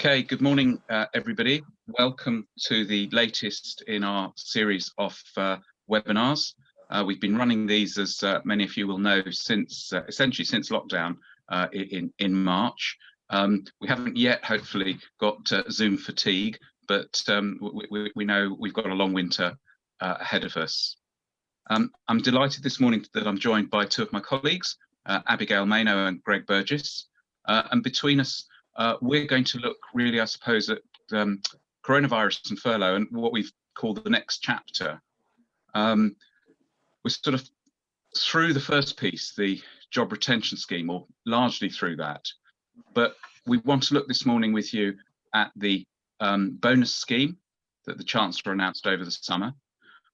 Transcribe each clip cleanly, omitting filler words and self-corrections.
Okay, good morning, everybody. Welcome to the latest in our series of webinars. We've been running these, as many of you will know, since essentially since lockdown in March. We haven't yet, hopefully, got Zoom fatigue, but we know we've got a long winter ahead of us. I'm delighted this morning that I'm joined by two of my colleagues, Abigail Mayno and Greg Burgess, and between us, we're going to look really, I suppose, at coronavirus and furlough and what we've called the next chapter. We're sort of through the first piece, the job retention scheme, or largely through that. But we want to look this morning with you at the bonus scheme that the Chancellor announced over the summer.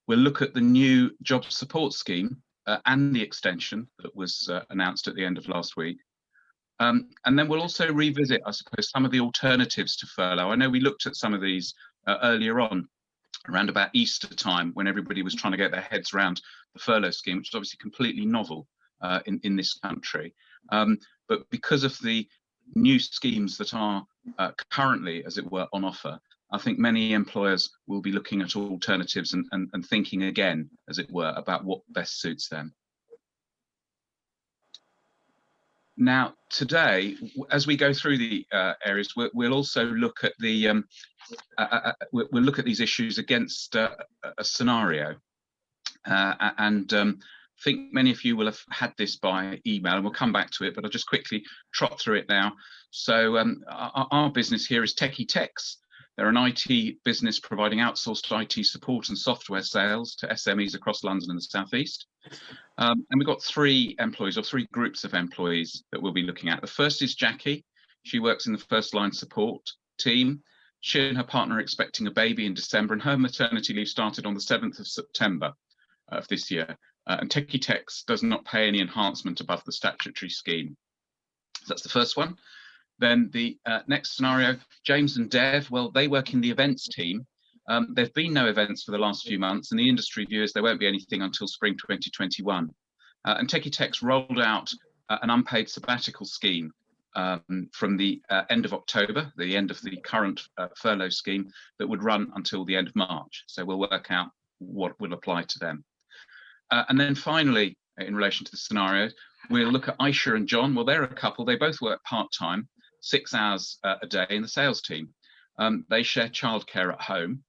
We'll look at the new job support scheme and the extension that was announced at the end of last week. And then we'll also revisit, I suppose, some of the alternatives to furlough. I know we looked at some of these earlier on, around about Easter time, when everybody was trying to get their heads around the furlough scheme, which is obviously completely novel in this country. But because of the new schemes that are currently, as it were, on offer, I think many employers will be looking at alternatives and thinking again, as it were, about what best suits them. Now, today, as we go through the areas, we'll also look at the we'll look at these issues against a scenario, and I think many of you will have had this by email, and we'll come back to it. But I'll just quickly trot through it now. So our business here is Techie Techs. They're an IT business providing outsourced IT support and software sales to SMEs across London and the South East. And we've got three employees, or three groups of employees, that we'll be looking at. The first is Jackie. She works in the first line support team. She and her partner are expecting a baby in December, and her maternity leave started on the 7th of September of this year. And Techie Techs does not pay any enhancement above the statutory scheme. So that's the first one. Then the next scenario, James and Dev, well, they work in the events team. There have been no events for the last few months, and the industry view is there won't be anything until spring 2021. And Techie Techs rolled out an unpaid sabbatical scheme from the end of October, the end of the current furlough scheme, that would run until the end of March. So we'll work out what will apply to them. And then finally, in relation to the scenario, we'll look at Aisha and John. Well, they're a couple. They both work part-time, 6 hours a day in the sales team. They share childcare at home.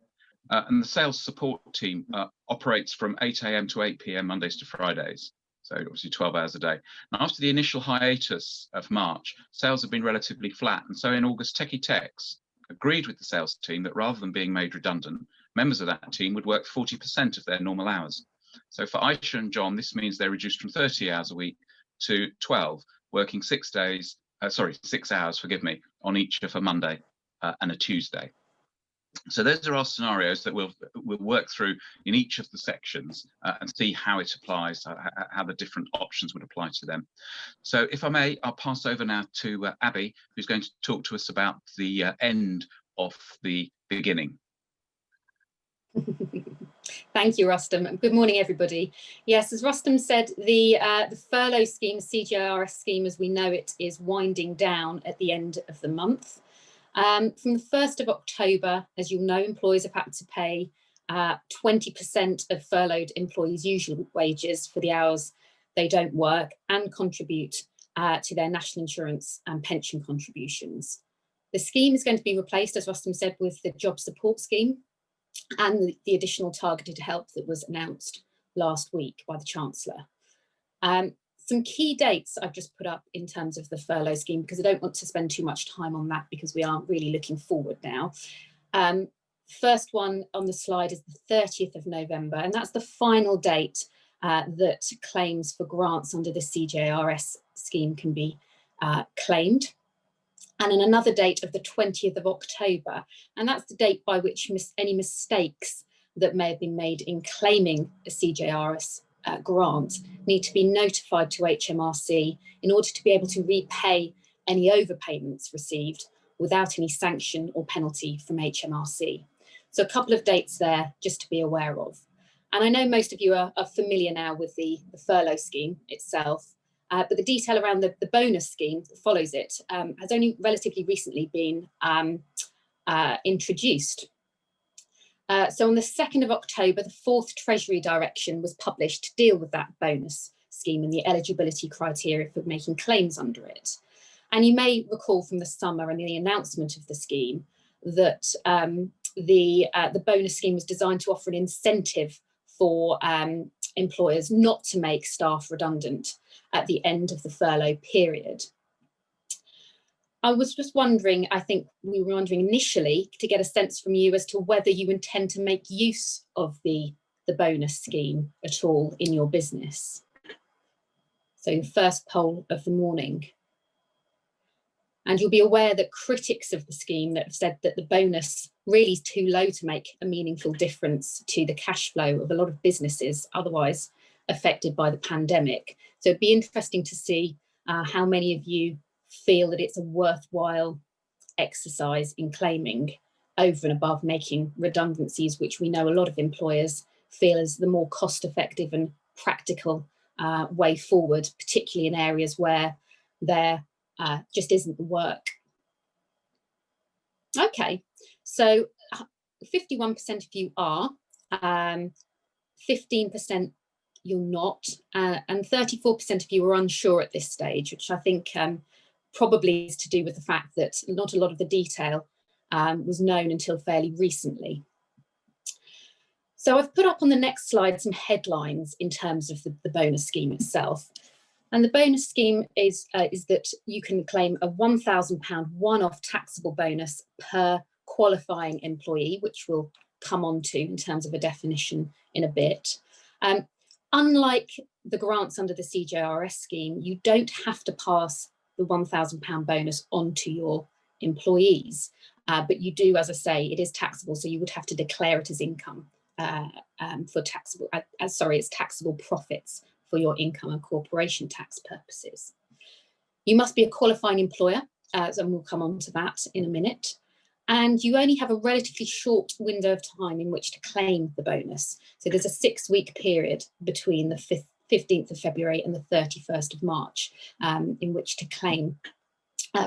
And the sales support team operates from 8 a.m. to 8 p.m. Mondays to Fridays, so obviously 12 hours a day. Now, after the initial hiatus of March, sales have been relatively flat, and so in August, Techie Techs agreed with the sales team that rather than being made redundant, members of that team would work 40% of their normal hours. So for Aisha and John, this means they're reduced from 30 hours a week to 12, working 6 hours, forgive me, on each of a Monday and a Tuesday. So those are our scenarios that we'll work through in each of the sections and see how it applies, how the different options would apply to them. So if I may, I'll pass over now to Abby, who's going to talk to us about the end of the beginning. Thank you, Rustam. Good morning, everybody. Yes, as Rustam said, the furlough scheme, CJRS scheme as we know it, is winding down at the end of the month. From the 1st of October, as you'll know, employers have had to pay 20% of furloughed employees' usual wages for the hours they don't work and contribute to their national insurance and pension contributions. The scheme is going to be replaced, as Rustam said, with the job support scheme and the additional targeted help that was announced last week by the Chancellor. Some key dates I've just put up in terms of the furlough scheme, because I don't want to spend too much time on that because we aren't really looking forward now. First one on the slide is the 30th of November, and that's the final date that claims for grants under the CJRS scheme can be claimed. And then another date of the 20th of October, and that's the date by which any mistakes that may have been made in claiming a CJRS grant need to be notified to HMRC in order to be able to repay any overpayments received without any sanction or penalty from HMRC. So a couple of dates there just to be aware of. And I know most of you are familiar now with the furlough scheme itself. but the detail around the bonus scheme that follows it has only relatively recently been introduced. So on the 2nd of October, the 4th Treasury Direction was published to deal with that bonus scheme and the eligibility criteria for making claims under it. And you may recall from the summer and the announcement of the scheme that the bonus scheme was designed to offer an incentive for employers not to make staff redundant at the end of the furlough period. I was just wondering, I think we were wondering initially to get a sense from you as to whether you intend to make use of the bonus scheme at all in your business. So the first poll of the morning. And you'll be aware that critics of the scheme that have said that the bonus really is too low to make a meaningful difference to the cash flow of a lot of businesses otherwise affected by the pandemic. So it'd be interesting to see how many of you feel that it's a worthwhile exercise in claiming over and above making redundancies, which we know a lot of employers feel is the more cost-effective and practical way forward, particularly in areas where there just isn't the work. Okay, so 51% of you are, 15% you're not, and 34% of you are unsure at this stage, which I think probably is to do with the fact that not a lot of the detail was known until fairly recently. So I've put up on the next slide some headlines in terms of the bonus scheme itself. And the bonus scheme is that you can claim a £1,000 one-off taxable bonus per qualifying employee, which we'll come on to in terms of a definition in a bit. Unlike the grants under the CJRS scheme, you don't have to pass the £1,000 bonus on to your employees, but you do, as I say, it is taxable, so you would have to declare it as income for taxable, it's taxable profits for your income and corporation tax purposes. You must be a qualifying employer, and we'll come on to that in a minute. And you only have a relatively short window of time in which to claim the bonus. So there's a 6-week period between the 15th of February and the 31st of March in which to claim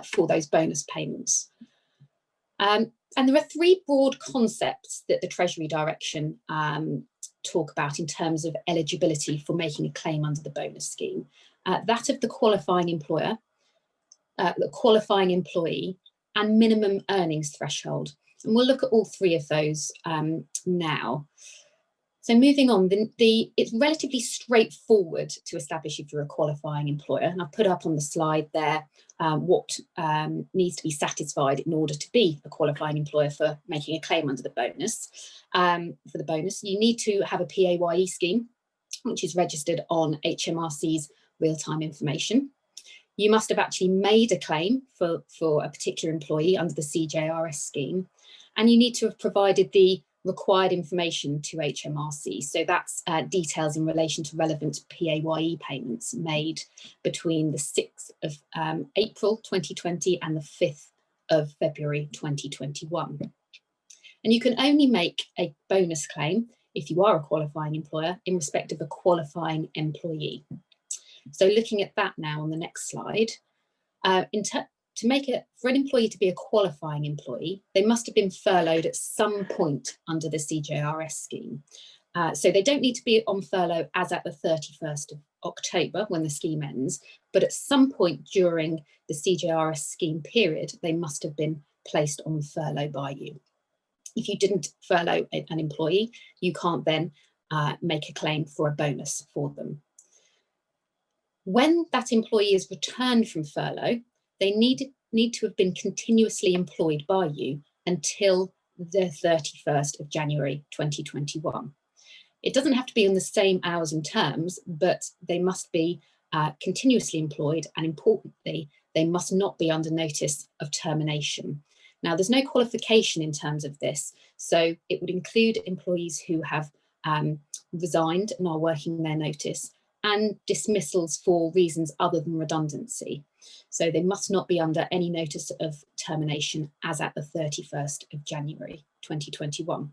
for those bonus payments. And there are 3 broad concepts that the Treasury Direction talk about in terms of eligibility for making a claim under the bonus scheme. That of the qualifying employer, the qualifying employee, and minimum earnings threshold. And we'll look at all 3 of those now. So moving on, it's relatively straightforward to establish if you're a qualifying employer. And I've put up on the slide there what needs to be satisfied in order to be a qualifying employer for making a claim under the bonus. For the bonus, you need to have a PAYE scheme, which is registered on HMRC's real-time information. You must have actually made a claim for a particular employee under the CJRS scheme, and you need to have provided the required information to HMRC. So that's details in relation to relevant PAYE payments made between the 6th of April 2020 and the 5th of February 2021. And you can only make a bonus claim if you are a qualifying employer in respect of a qualifying employee. So looking at that now on the next slide, for an employee to be a qualifying employee, they must have been furloughed at some point under the CJRS scheme. So they don't need to be on furlough as at the 31st of October when the scheme ends, but at some point during the CJRS scheme period, they must have been placed on furlough by you. If you didn't furlough an employee, you can't then make a claim for a bonus for them. When that employee is returned from furlough, they need to have been continuously employed by you until the 31st of January 2021. It doesn't have to be on the same hours and terms, but they must be continuously employed, and importantly, they must not be under notice of termination. Now, there's no qualification in terms of this, so it would include employees who have resigned and are working their notice, and dismissals for reasons other than redundancy. So they must not be under any notice of termination as at the 31st of January 2021.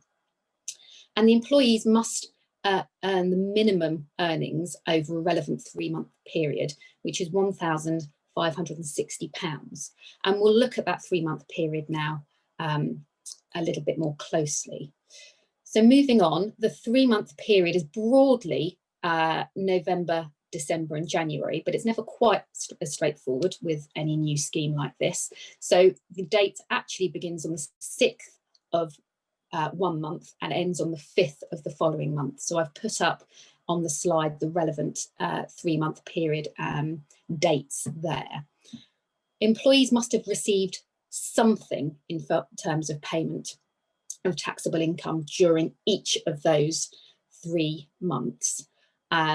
And the employees must earn the minimum earnings over a relevant 3-month period, which is £1,560. And we'll look at that 3-month period now a little bit more closely. So moving on, the 3-month period is broadly November, December and January, but it's never quite as straightforward with any new scheme like this. So the date actually begins on the 6th of one month and ends on the 5th of the following month. So I've put up on the slide the relevant 3-month period dates there. Employees must have received something in terms of payment of taxable income during each of those 3 months.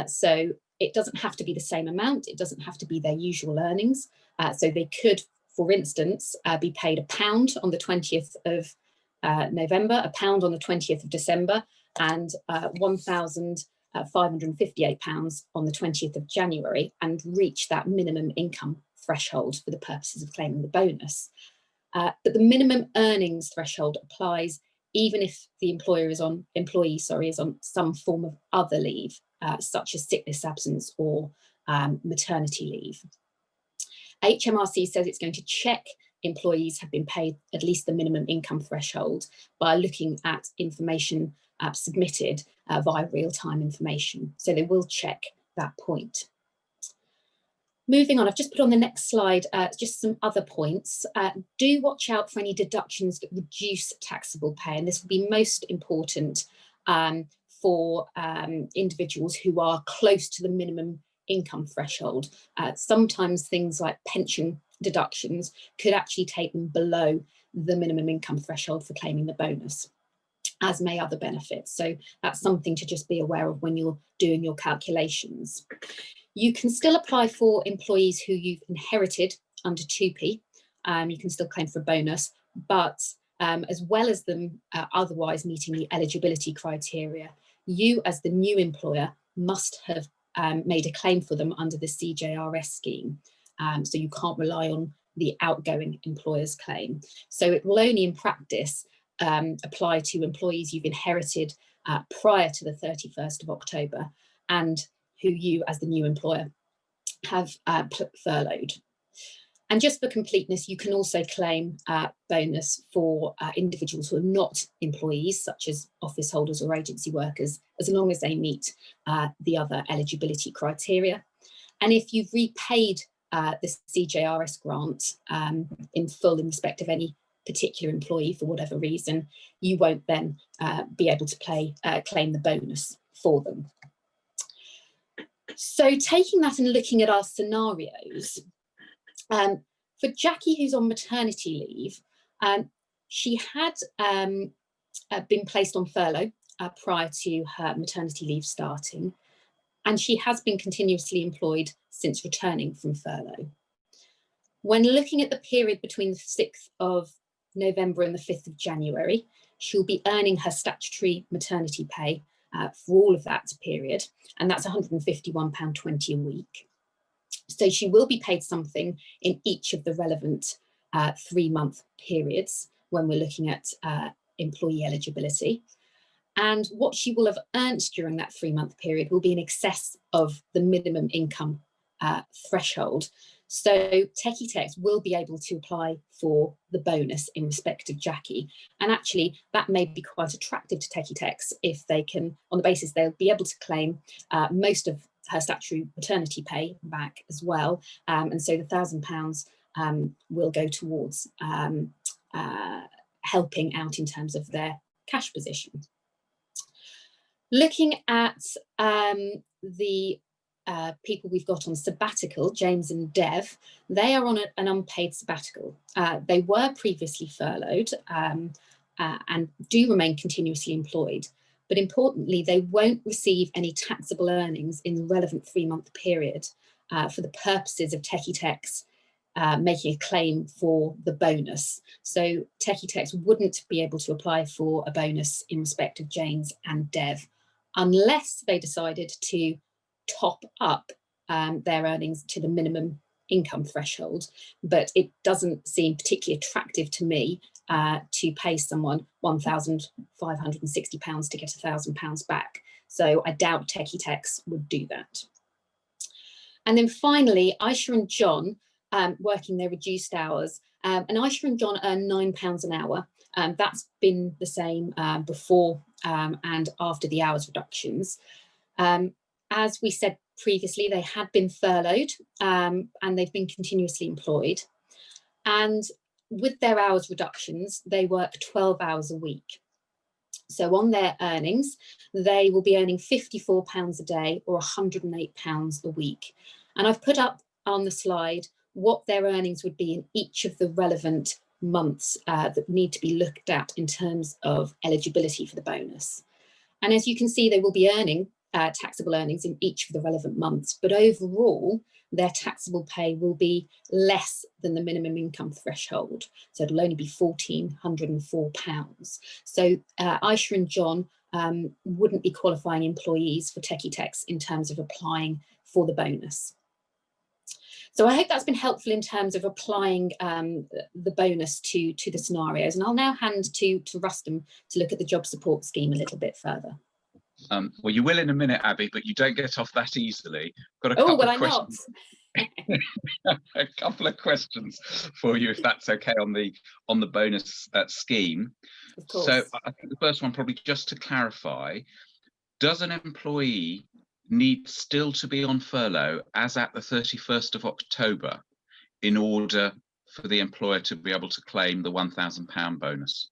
So it doesn't have to be the same amount. It doesn't have to be their usual earnings. So they could, for instance, be paid £1 on the 20th of November, £1 on the 20th of December, and £1,558 on the 20th of January, and reach that minimum income threshold for the purposes of claiming the bonus. But the minimum earnings threshold applies even if the employee is on some form of other leave, such as sickness absence or maternity leave. HMRC says it's going to check employees have been paid at least the minimum income threshold by looking at information submitted via real-time information. So they will check that point. Moving on, I've just put on the next slide just some other points. Do watch out for any deductions that reduce taxable pay, and this will be most important for individuals who are close to the minimum income threshold. Sometimes things like pension deductions could actually take them below the minimum income threshold for claiming the bonus, as may other benefits. So that's something to just be aware of when you're doing your calculations. You can still apply for employees who you've inherited under 2P. You can still claim for a bonus, but as well as them otherwise meeting the eligibility criteria, you as the new employer must have made a claim for them under the CJRS scheme. So you can't rely on the outgoing employer's claim. So it will only in practice apply to employees you've inherited prior to the 31st of October and who you as the new employer have furloughed. And just for completeness, you can also claim bonus for individuals who are not employees, such as office holders or agency workers, as long as they meet the other eligibility criteria. And if you've repaid the CJRS grant in full in respect of any particular employee for whatever reason, you won't then be able to claim the bonus for them. So taking that and looking at our scenarios, for Jackie, who's on maternity leave, she had been placed on furlough prior to her maternity leave starting, and she has been continuously employed since returning from furlough. When looking at the period between the 6th of November and the 5th of January, she'll be earning her statutory maternity pay for all of that period, and that's £151.20 a week. So she will be paid something in each of the relevant 3-month periods when we're looking at employee eligibility. And what she will have earned during that 3-month period will be in excess of the minimum income threshold. So Techie Techs will be able to apply for the bonus in respect of Jackie. And actually, that may be quite attractive to Techie Techs if they can, on the basis they'll be able to claim most of her statutory maternity pay back as well. And so the £1,000 will go towards helping out in terms of their cash position. Looking at the people we've got on sabbatical, James and Dev, they are on an unpaid sabbatical. They were previously furloughed and do remain continuously employed. But importantly, they won't receive any taxable earnings in the relevant 3-month period for the purposes of Techie Techs making a claim for the bonus. So Techie Techs wouldn't be able to apply for a bonus in respect of James and Dev unless they decided to top up their earnings to the minimum income threshold, but it doesn't seem particularly attractive to me to pay someone £1,560 to get £1,000 back. So I doubt Techie Techs would do that. And then finally, Aisha and John, working their reduced hours, and Aisha and John earn £9 an hour. That's been the same before and after the hours reductions. As we said previously, they had been furloughed and they've been continuously employed. And with their hours reductions, they work 12 hours a week. So on their earnings, they will be earning £54 a day or £108 a week. And I've put up on the slide what their earnings would be in each of the relevant months that need to be looked at in terms of eligibility for the bonus. And as you can see, they will be earning taxable earnings in each of the relevant months, but overall, their taxable pay will be less than the minimum income threshold. So it'll only be £1,404. So Aisha and John wouldn't be qualifying employees for Techie Techs in terms of applying for the bonus. So I hope that's been helpful in terms of applying the bonus to the scenarios. And I'll now hand to Rustam to look at the job support scheme a little bit further. Well, you will in a minute, Abby, but you don't get off that easily. Got a couple couple of of questions. A couple of questions for you, if that's okay, on the bonus scheme. Of course. So I think the first one, probably just to clarify, does an employee need still to be on furlough as at the 31st of October in order for the employer to be able to claim the £1,000 bonus?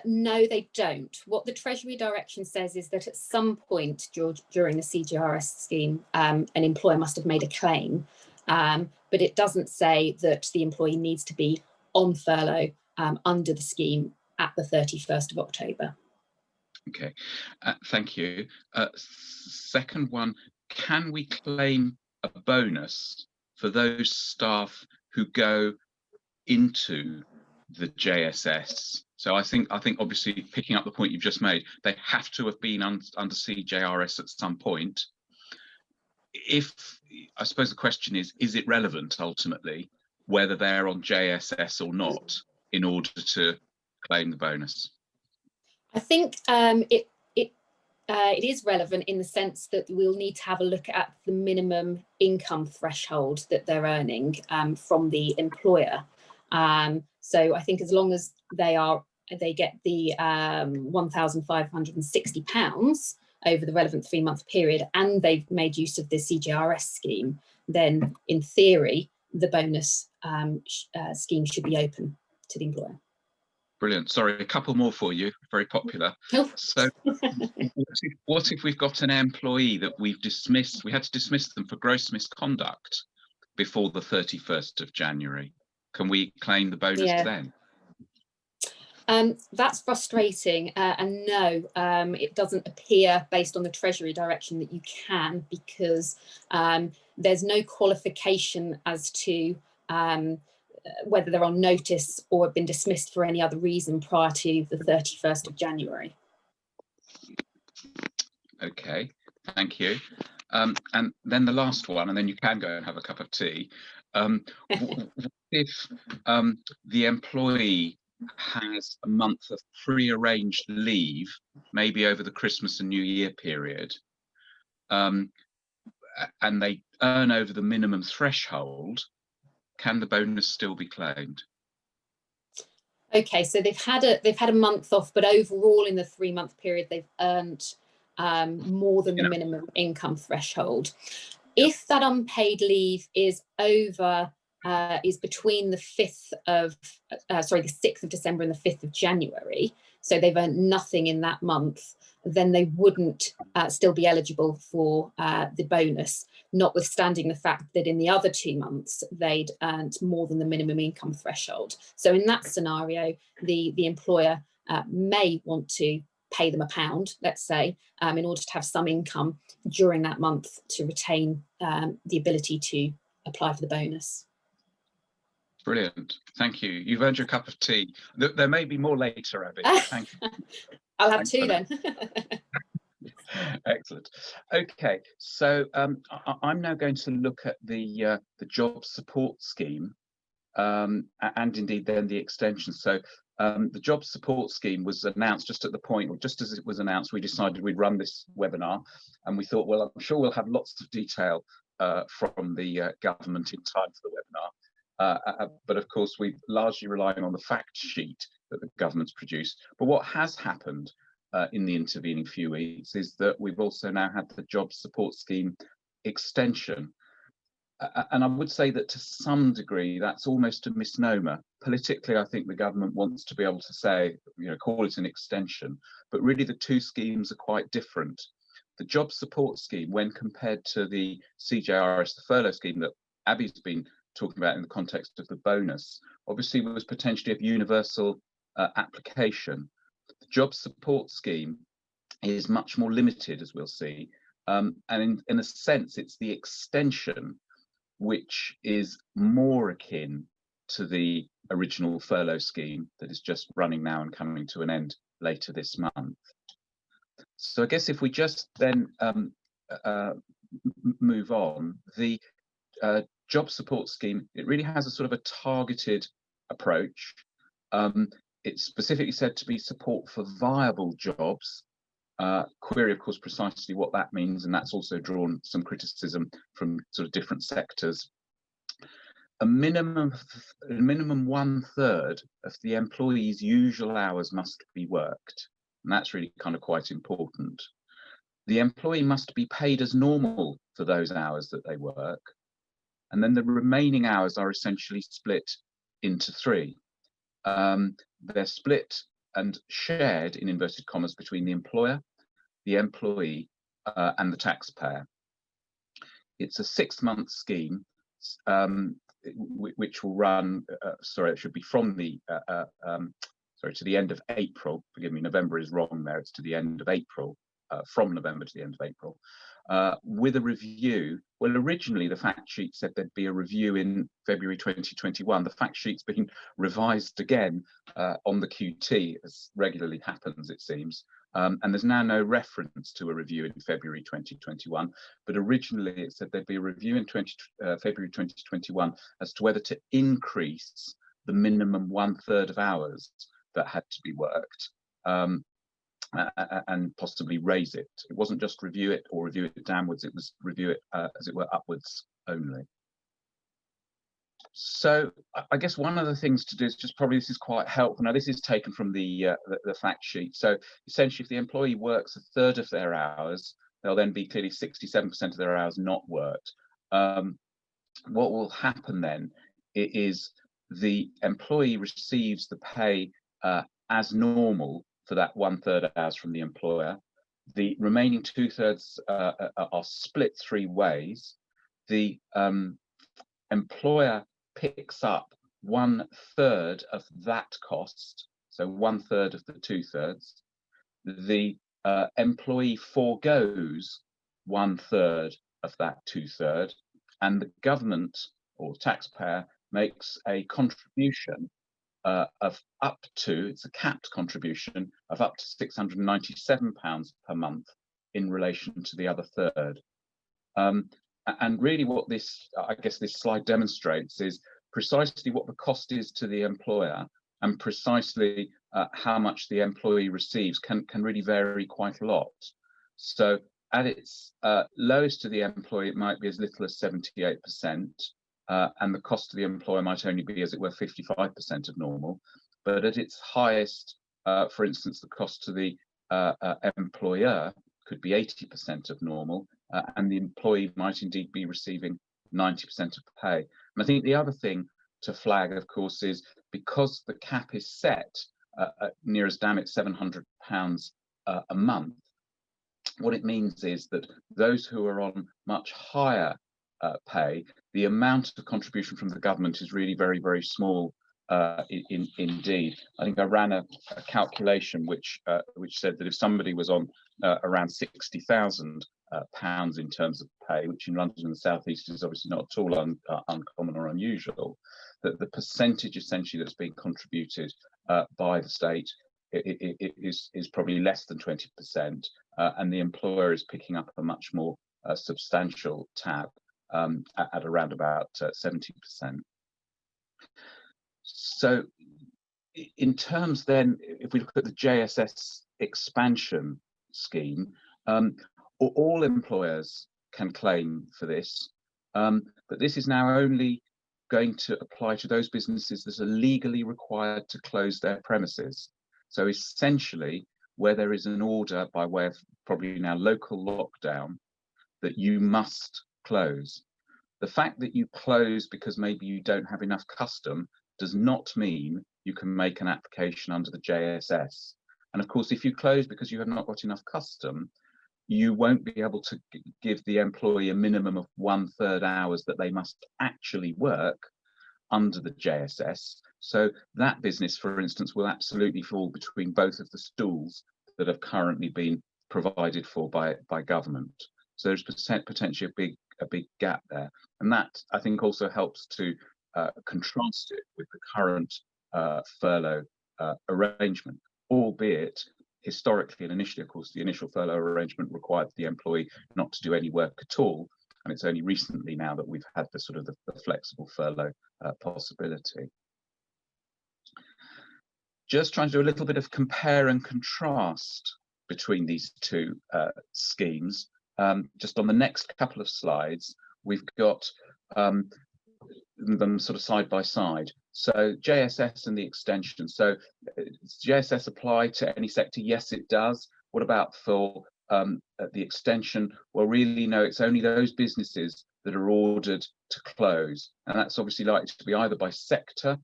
No, they don't. What the Treasury direction says is that at some point during the CJRS scheme, an employer must have made a claim, but it doesn't say that the employee needs to be on furlough under the scheme at the 31st of October. Okay, thank you. Second one, can we claim a bonus for those staff who go into the JSS? So I think obviously, picking up the point you've just made, they have to have been under CJRS at some point. I suppose the question is it relevant ultimately whether they're on JSS or not in order to claim the bonus? I think it is relevant in the sense that we'll need to have a look at the minimum income threshold that they're earning from the employer. So I think as long as they get the £1,560 over the relevant 3-month period and they've made use of the CJRS scheme, then in theory, the bonus scheme should be open to the employer. Brilliant. Sorry, a couple more for you. Very popular. Oh. So what if we've got an employee that we had to dismiss them for gross misconduct before the 31st of January? Can we claim the bonus then? That's frustrating, and no, it doesn't appear based on the Treasury direction that you can, because there's no qualification as to whether they're on notice or have been dismissed for any other reason prior to the 31st of January. Okay, thank you. And then the last one, and then you can go and have a cup of tea. If the employee has a month of pre-arranged leave, maybe over the Christmas and New Year period, and they earn over the minimum threshold, can the bonus still be claimed? Okay, so they've had a month off, but overall in the 3-month period they've earned more than the minimum income threshold. If that unpaid leave is between the 6th of December and the 5th of January, so they've earned nothing in that month, then they wouldn't still be eligible for the bonus, notwithstanding the fact that in the other 2 months they'd earned more than the minimum income threshold. So in that scenario, the employer may want to pay them £1, let's say, in order to have some income during that month to retain the ability to apply for the bonus. Brilliant. Thank you. You've earned your cup of tea. There may be more later, Abby. Thank you. I'll have two then. Excellent. Okay, so I'm now going to look at the job support scheme, and indeed then the extension. So the job support scheme was announced just at the point, or just as it was announced, we decided we'd run this webinar, and we thought, well, I'm sure we'll have lots of detail from the government in time for the webinar. But of course, we're largely relying on the fact sheet that the government's produced. But what has happened in the intervening few weeks is that we've also now had the job support scheme extension. And I would say that to some degree, that's almost a misnomer. Politically, I think the government wants to be able to say, call it an extension, but really the two schemes are quite different. The job support scheme, when compared to the CJRS, the furlough scheme that Abby's been talking about in the context of the bonus, obviously was potentially of universal application. The job support scheme is much more limited, as we'll see, and in a sense, it's the extension which is more akin to the original furlough scheme that is just running now and coming to an end later this month. So I guess if we just then move on, the job support scheme, it really has a sort of a targeted approach. It's specifically said to be support for viable jobs. Query, of course, precisely what that means, and that's also drawn some criticism from sort of different sectors. A minimum 1/3 of the employee's usual hours must be worked, and that's really kind of quite important. The employee must be paid as normal for those hours that they work, and then the remaining hours are essentially split into three. They're split and shared, in inverted commas, between the employer, the employee, and the taxpayer. It's a 6-month scheme, which will run, it should be from the, to the end of April. Forgive me, November is wrong there, it's to the end of April, from November to the end of April, with a review. Well, originally the fact sheet said there'd be a review in February 2021. The fact sheet's been revised again on the QT, as regularly happens, it seems. And there's now no reference to a review in February 2021, but originally it said there'd be a review in February 2021 as to whether to increase the minimum 1/3 of hours that had to be worked, and possibly raise it. It wasn't just review it or review it downwards, it was review it, as it were, upwards only. So I guess one of the things to do is just probably, this is quite helpful. Now, this is taken from the fact sheet. So essentially, if the employee works 1/3 of their hours, there'll then be clearly 67% of their hours not worked. What will happen then is the employee receives the pay as normal for that 1/3 hours from the employer. The remaining 2/3 are split 3 ways. The employer picks up 1/3 of that cost, so 1/3 of the 2/3. The employee foregoes 1/3 of that 2/3, and the government or taxpayer makes a contribution of up to, it's a capped contribution of up to £697 per month in relation to the other third. And really what this, I guess this slide demonstrates is precisely what the cost is to the employer, and precisely how much the employee receives can really vary quite a lot. So at its lowest to the employee, it might be as little as 78%, and the cost to the employer might only be, as it were, 55% of normal. But at its highest, for instance, the cost to the employer could be 80% of normal, and the employee might indeed be receiving 90% of pay. And I think the other thing to flag, of course, is because the cap is set at near as damn it £700 a month, what it means is that those who are on much higher pay, the amount of contribution from the government is really very, very small indeed. I think I ran a calculation which said that if somebody was on around £60,000 in terms of pay, which in London and the South East is obviously not at all uncommon or unusual, that the percentage essentially that's being contributed by the state is probably less than 20%, and the employer is picking up a much more substantial tab at around about 70%. So in terms then, if we look at the JSS expansion scheme, all employers can claim for this, but this is now only going to apply to those businesses that are legally required to close their premises. So essentially, where there is an order by way of probably now local lockdown that you must close. The fact that you close because maybe you don't have enough custom does not mean you can make an application under the JSS. And of course, if you close because you have not got enough custom, you won't be able to give the employee a minimum of 1/3 hours that they must actually work under the JSS. So that business, for instance, will absolutely fall between both of the stools that have currently been provided for by government. So there's potentially a big gap there. And that, I think, also helps to contrast it with the current furlough arrangement, albeit historically and initially, of course, the initial furlough arrangement required the employee not to do any work at all. And it's only recently now that we've had the sort of the flexible furlough possibility. Just trying to do a little bit of compare and contrast between these two schemes. Just on the next couple of slides, we've got them sort of side by side. So JSS and the extension. So does JSS apply to any sector? Yes, it does. What about for the extension? Well, really, no, it's only those businesses that are ordered to close. And that's obviously likely to be either by sector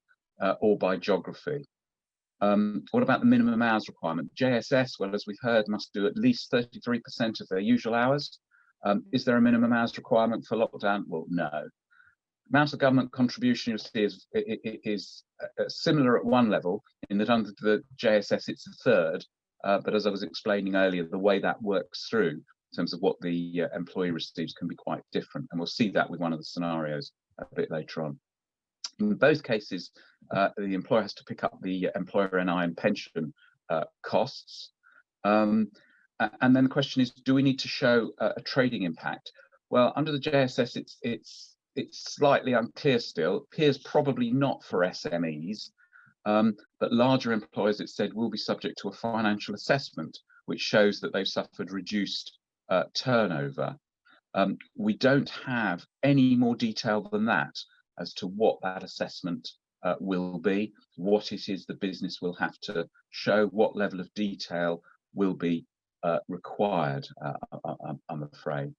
or by geography. What about the minimum hours requirement? JSS, well, as we've heard, must do at least 33% of their usual hours. Is there a minimum hours requirement for lockdown? Well, no. Amount of government contribution you'll see is similar at one level, in that under the JSS it's 1/3, but as I was explaining earlier, the way that works through in terms of what the employee receives can be quite different, and we'll see that with one of the scenarios a bit later on. In both cases, the employer has to pick up the employer NI and pension costs. And then the question is, do we need to show a trading impact? Well, under the JSS, it's slightly unclear still. It appears probably not for SMEs, but larger employers, it said, will be subject to a financial assessment, which shows that they've suffered reduced turnover. We don't have any more detail than that as to what that assessment will be, what it is the business will have to show, what level of detail will be required, I'm afraid.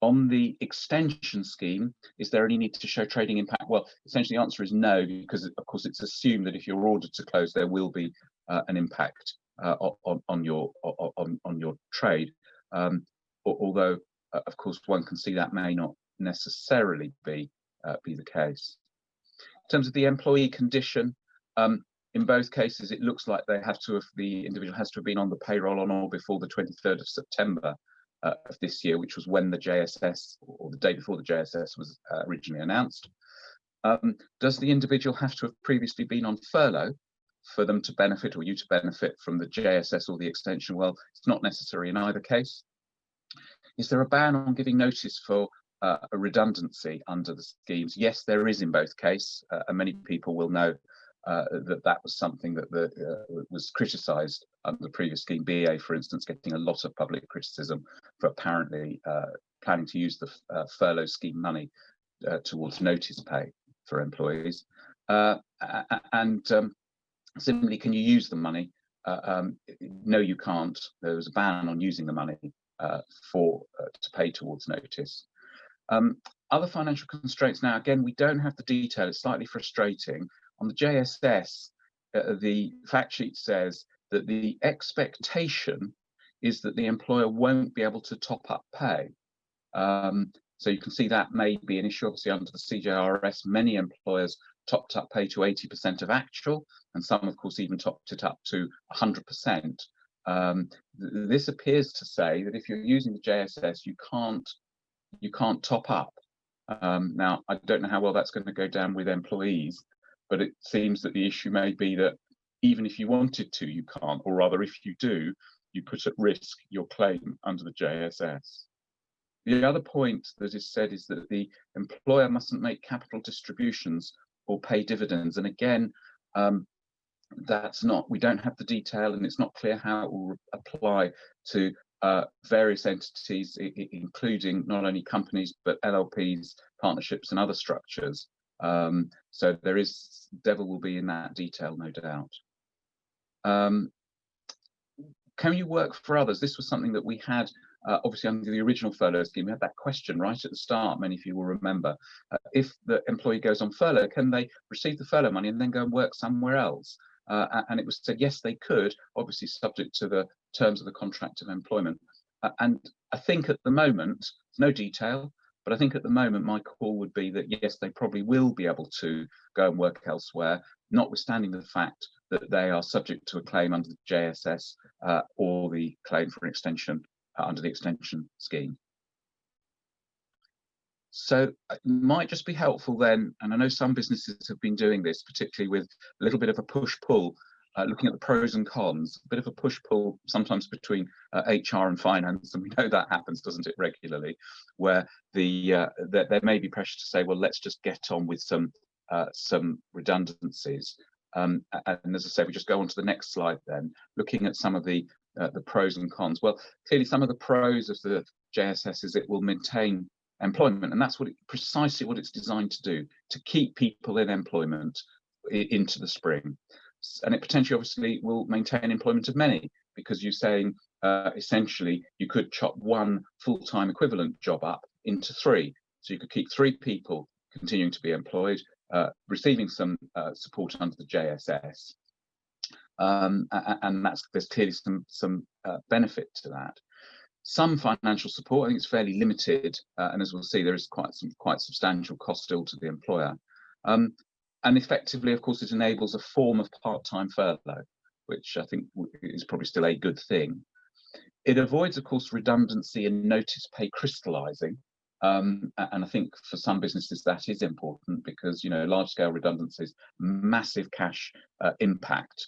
On the extension scheme, is there any need to show trading impact? Well, essentially the answer is no, because of course it's assumed that if you're ordered to close, there will be an impact on your trade. Although, of course, one can see that may not necessarily be the case. In terms of the employee condition, in both cases, it looks like the individual has to have been on the payroll on or before the 23rd of September of this year, which was when the JSS, or the day before the JSS was originally announced. Does the individual have to have previously been on furlough for them to benefit, or you to benefit from the JSS or the extension? Well, it's not necessary in either case. Is there a ban on giving notice for a redundancy under the schemes? Yes, there is in both cases, and many people will know that was something that was criticised under the previous scheme. BA, for instance, getting a lot of public criticism for apparently planning to use the furlough scheme money towards notice pay for employees. Similarly, can you use the money? No, you can't. There was a ban on using the money to pay towards notice. Other financial constraints. Now, again, we don't have the detail. It's slightly frustrating. On the JSS, the fact sheet says that the expectation is that the employer won't be able to top up pay. So you can see that may be an issue. Obviously, under the CJRS, many employers topped up pay to 80% of actual, and some, of course, even topped it up to 100%. This appears to say that if you're using the JSS, you can't top up. Now, I don't know how well that's going to go down with employees, but it seems that the issue may be that even if you wanted to, you can't, or rather, if you do, you put at risk your claim under the JSS. The other point that is said is that the employer mustn't make capital distributions or pay dividends. And again, that's not, we don't have the detail, and it's not clear how it will apply to various entities, including not only companies, but LLPs, partnerships, and other structures. So devil will be in that detail, no doubt. Can you work for others? This was something that we had, obviously under the original furlough scheme. We had that question right at the start, many of you will remember. If the employee goes on furlough, can they receive the furlough money and then go and work somewhere else? And it was said, yes, they could, obviously subject to the terms of the contract of employment. And I think at the moment, no detail, but I think at the moment my call would be that yes, they probably will be able to go and work elsewhere, notwithstanding the fact that they are subject to a claim under the JSS or the claim for an extension under the extension scheme. So it might just be helpful then, and I know some businesses have been doing this, particularly with a little bit of a push-pull, looking at the pros and cons, a bit of a push-pull sometimes between HR and finance, and we know that happens, doesn't it, regularly, where there may be pressure to say, well, let's just get on with some redundancies. And as I say, we just go on to the next slide then, looking at some of the pros and cons. Well, clearly some of the pros of the JSS is it will maintain employment, and that's precisely what it's designed to do, to keep people in employment into the spring. And it potentially obviously will maintain employment of many, because you're saying essentially you could chop one full-time equivalent job up into 3. So you could keep 3 people continuing to be employed, receiving some support under the JSS, and there's clearly some benefit to that. Some financial support, I think it's fairly limited, and as we'll see, there is quite substantial cost still to the employer. And effectively, of course, it enables a form of part-time furlough, which I think is probably still a good thing. It avoids, of course, redundancy and notice pay crystallising, and I think for some businesses that is important, because large-scale redundancies, massive cash impact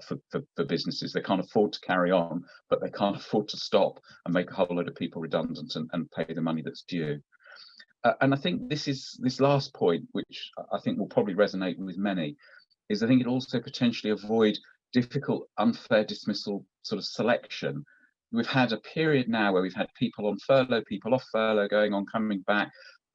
for businesses. They can't afford to carry on, but they can't afford to stop and make a whole load of people redundant and pay the money that's due. And I think this last point, which I think will probably resonate with many, is I think it also potentially avoid difficult, unfair dismissal sort of selection. We've had a period now where we've had people on furlough, people off furlough, going on, coming back,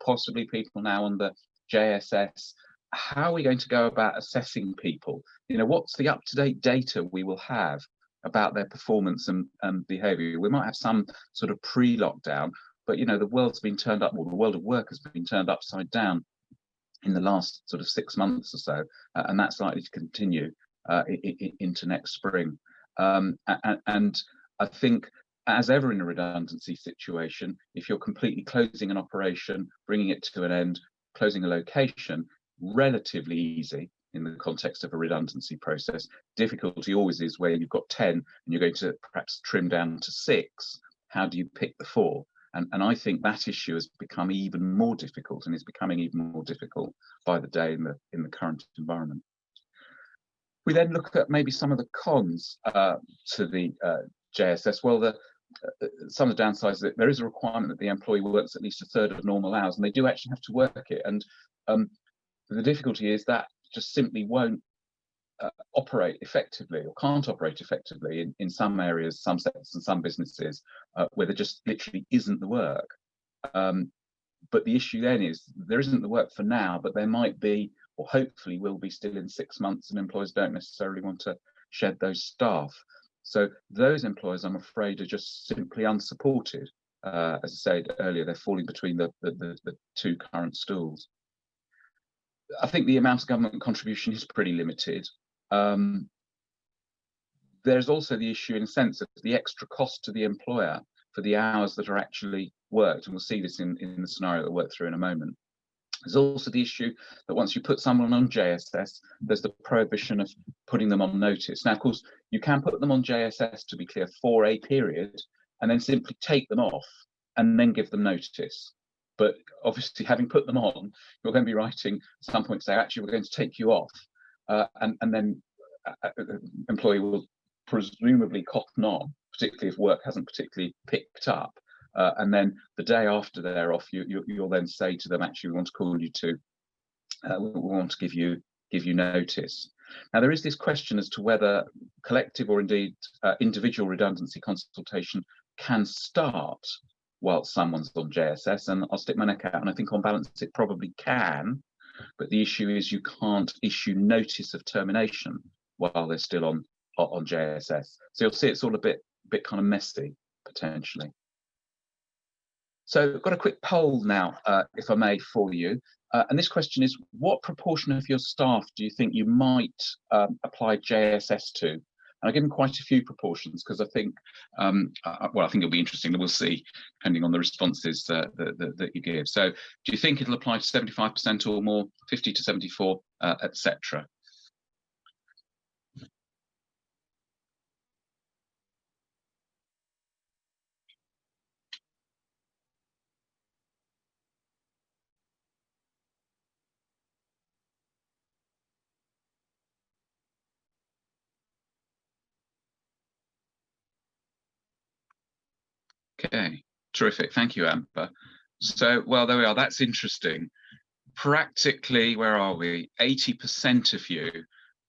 possibly people now on the JSS. How are we going to go about assessing people? What's the up-to-date data we will have about their performance and behaviour? We might have some sort of pre-lockdown, but the world's been turned up, or the world of work has been turned upside down in the last sort of 6 months or so, and that's likely to continue into next spring. And I think, as ever in a redundancy situation, if you're completely closing an operation, bringing it to an end, closing a location, relatively easy in the context of a redundancy process. Difficulty always is where you've got 10 and you're going to perhaps trim down to 6. How do you pick the 4? And I think that issue has become even more difficult, and is becoming even more difficult by the day in the current environment. We then look at maybe some of the cons to the JSS. Well, some of the downsides, that there is a requirement that the employee works at least 1/3 of normal hours, and they do actually have to work it. And the difficulty is that just simply won't operate effectively, or can't operate effectively in some areas, some sectors and some businesses where there just literally isn't the work. But the issue then is there isn't the work for now, but there might be, or hopefully will be still in 6 months, and employers don't necessarily want to shed those staff. So those employers, I'm afraid, are just simply unsupported. As I said earlier, they're falling between the 2 current stools. I think the amount of government contribution is pretty limited. There's also the issue, in a sense, of the extra cost to the employer for the hours that are actually worked, and we'll see this in the scenario that we'll work through in a moment. There's also the issue that once you put someone on JSS, there's the prohibition of putting them on notice. Now, of course, you can put them on JSS, to be clear, for a period, and then simply take them off and then give them notice. But obviously, having put them on, you're going to be writing at some point, say, actually, we're going to take you off, and then employee will presumably cotton on, particularly if work hasn't particularly picked up. And then the day after they're off, you'll then say to them, actually, we want to call you to, we want to give you notice. Now, there is this question as to whether collective or indeed individual redundancy consultation can start while someone's on JSS, and I'll stick my neck out, and I think on balance it probably can, but the issue is you can't issue notice of termination while they're still on JSS. So you'll see it's all a bit kind of messy potentially. So I've got a quick poll now, if I may, for you. And this question is, what proportion of your staff do you think you might apply JSS to? And I've given quite a few proportions because I think, well, I think it'll be interesting. We'll see, depending on the responses that you give. So do you think it'll apply to 75% or more, 50 to 74, etc.? Okay, terrific. Thank you, Amber. So, well, there we are. That's interesting. Practically, where are we? 80% of you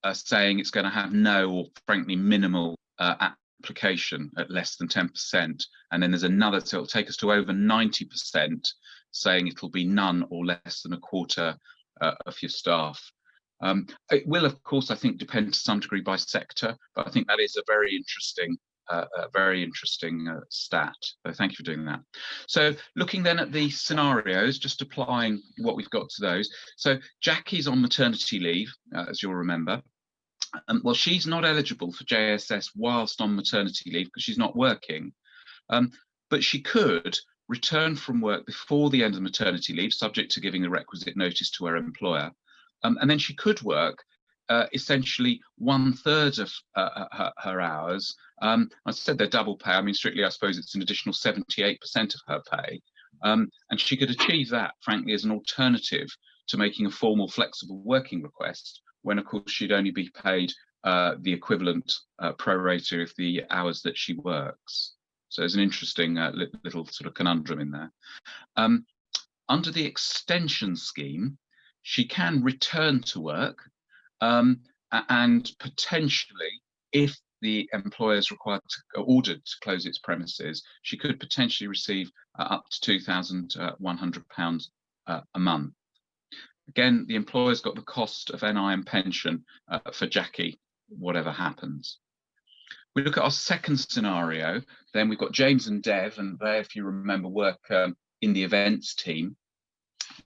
are saying it's going to have no or frankly minimal application at less than 10%. And then there's another, so it'll take us to over 90% saying it'll be none or less than a quarter of your staff. It will, of course, I think, depend to some degree by sector, but I think that is a very interesting stat. So thank you for doing that. So looking then at the scenarios, just applying what we've got to those. So Jackie's on maternity leave, as you'll remember. Well, she's not eligible for JSS whilst on maternity leave because she's not working. But she could return from work before the end of maternity leave, subject to giving the requisite notice to her employer. And then she could work essentially 1/3 of her hours. I said they're double pay. I mean, strictly, I suppose it's an additional 78% of her pay. And she could achieve that, frankly, as an alternative to making a formal flexible working request, when, of course, she'd only be paid the equivalent pro rata of the hours that she works. So there's an interesting little sort of conundrum in there. Under the extension scheme, she can return to work, and potentially, if the employer is ordered to close its premises, she could potentially receive up to £2,100 a month. Again, the employer's got the cost of NI and pension for Jackie, whatever happens. We look at our second scenario, then we've got James and Dev, and they, if you remember, work in the events team.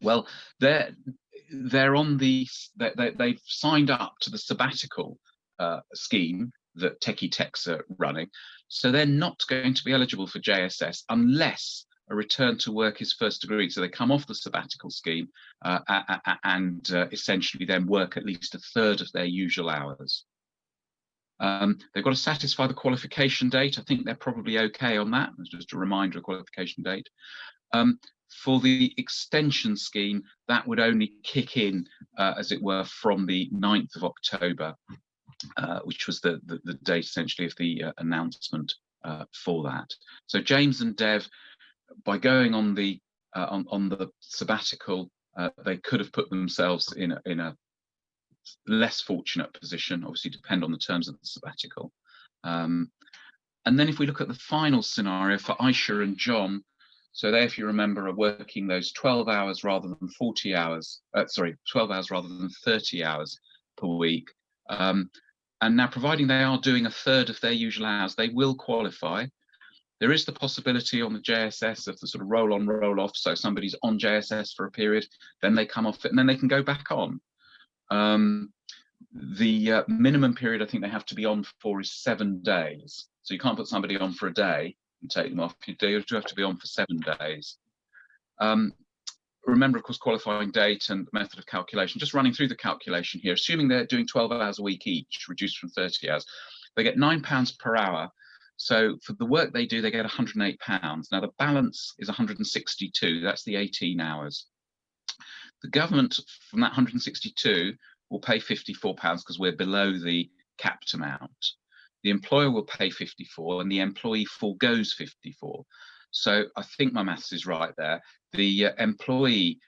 Well, they're on they've signed up to the sabbatical scheme that Techie Techs are running, so they're not going to be eligible for JSS unless a return to work is first agreed. So they come off the sabbatical scheme and essentially then work at least 1/3 of their usual hours. They've got to satisfy the qualification date. I think they're probably okay on that. It's just a reminder of qualification date. For the extension scheme, that would only kick in, as it were, from the 9th of October, which was the date essentially of the announcement for that. So James and Dev, by going on the sabbatical, they could have put themselves in a less fortunate position. Obviously, depend on the terms of the sabbatical. And then if we look at the final scenario for Aisha and John. So they, if you remember, are working those 12 hours rather than 40 hours, 12 hours rather than 30 hours per week. And now, providing they are doing 1/3 of their usual hours, they will qualify. There is the possibility on the JSS of the sort of roll on, roll off. So somebody's on JSS for a period, then they come off it, and then they can go back on. The minimum period I think they have to be on for is 7 days. So you can't put somebody on for a day and take them off. You do have to be on for 7 days. Remember, of course, qualifying date and method of calculation. Just running through the calculation here, assuming they're doing 12 hours a week each, reduced from 30 hours, they get £9 per hour. So for the work they do, they get £108. Now the balance is 162. That's the 18 hours. The government from that 162 will pay £54 because we're below the capped amount. the employer will pay 54 and the employee forgoes 54. So I think my maths is right there. The employee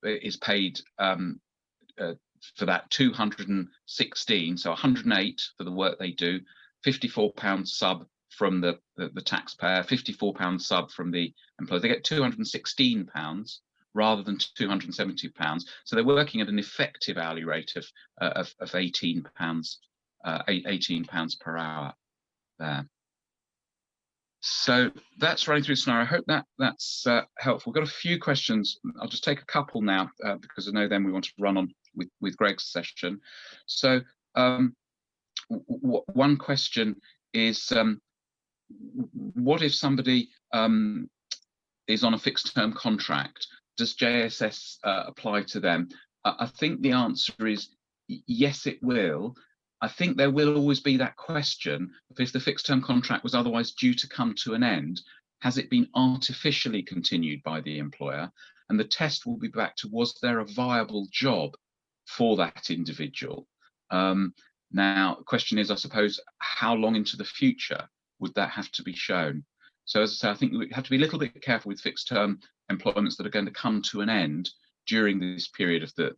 is paid for that 216, so 108 for the work they do, £54 sub from the taxpayer, £54 sub from the employer. They get £216 rather than £270. So they're working at an effective hourly rate of £18, £18 per hour there. So that's running through the scenario. I hope that's helpful. We've got a few questions. I'll just take a couple now because I know then we want to run on with Greg's session. So one question is, what if somebody is on a fixed term contract? Does JSS apply to them? I think the answer is yes, it will. I think there will always be that question of if the fixed term contract was otherwise due to come to an end, has it been artificially continued by the employer? And the test will be back to, was there a viable job for that individual? Now, the question is, I suppose, how long into the future would that have to be shown? So as I say, I think we have to be a little bit careful with fixed term employments that are going to come to an end during this period of the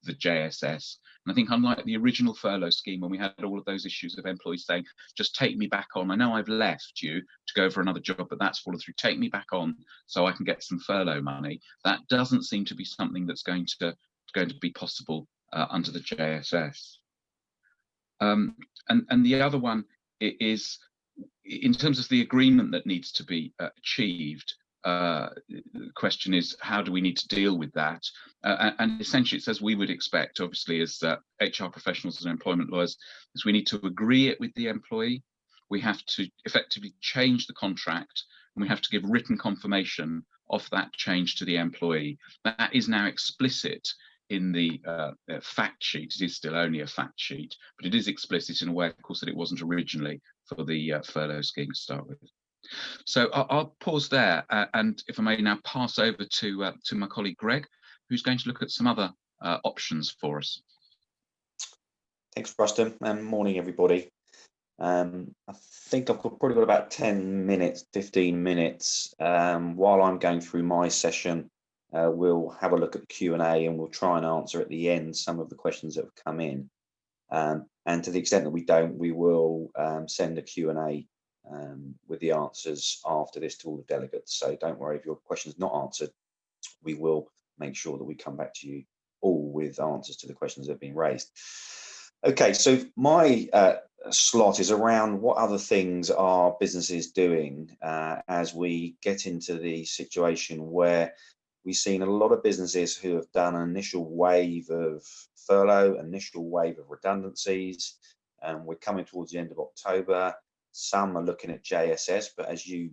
JSS. And I think unlike the original furlough scheme, when we had all of those issues of employees saying, just take me back on, I know I've left you to go for another job, but that's fallen through, take me back on so I can get some furlough money. That doesn't seem to be something that's going to be possible under the JSS. And the other one is, in terms of the agreement that needs to be achieved, the question is, how do we need to deal with that? And essentially, it's as we would expect, obviously, as HR professionals and employment lawyers, is we need to agree it with the employee. We have to effectively change the contract, and we have to give written confirmation of that change to the employee. That is now explicit in the fact sheet. It is still only a fact sheet, but it is explicit in a way, of course, that it wasn't originally for the furlough scheme to start with. So I'll pause there, and if I may now pass over to my colleague Greg, who's going to look at some other options for us. Thanks, Ruston, and morning, everybody. I think I've probably got about 10 minutes, 15 minutes. While I'm going through my session, we'll have a look at the Q&A and we'll try and answer at the end some of the questions that have come in. And to the extent that we don't, we will send a Q&A with the answers after this to all the delegates. So don't worry if your question's not answered. We will make sure that we come back to you all with answers to the questions that have been raised. Okay, so my slot is around what other things are businesses doing as we get into the situation where we've seen a lot of businesses who have done an initial wave of furlough, initial wave of redundancies, and we're coming towards the end of October. Some are looking at JSS, but as you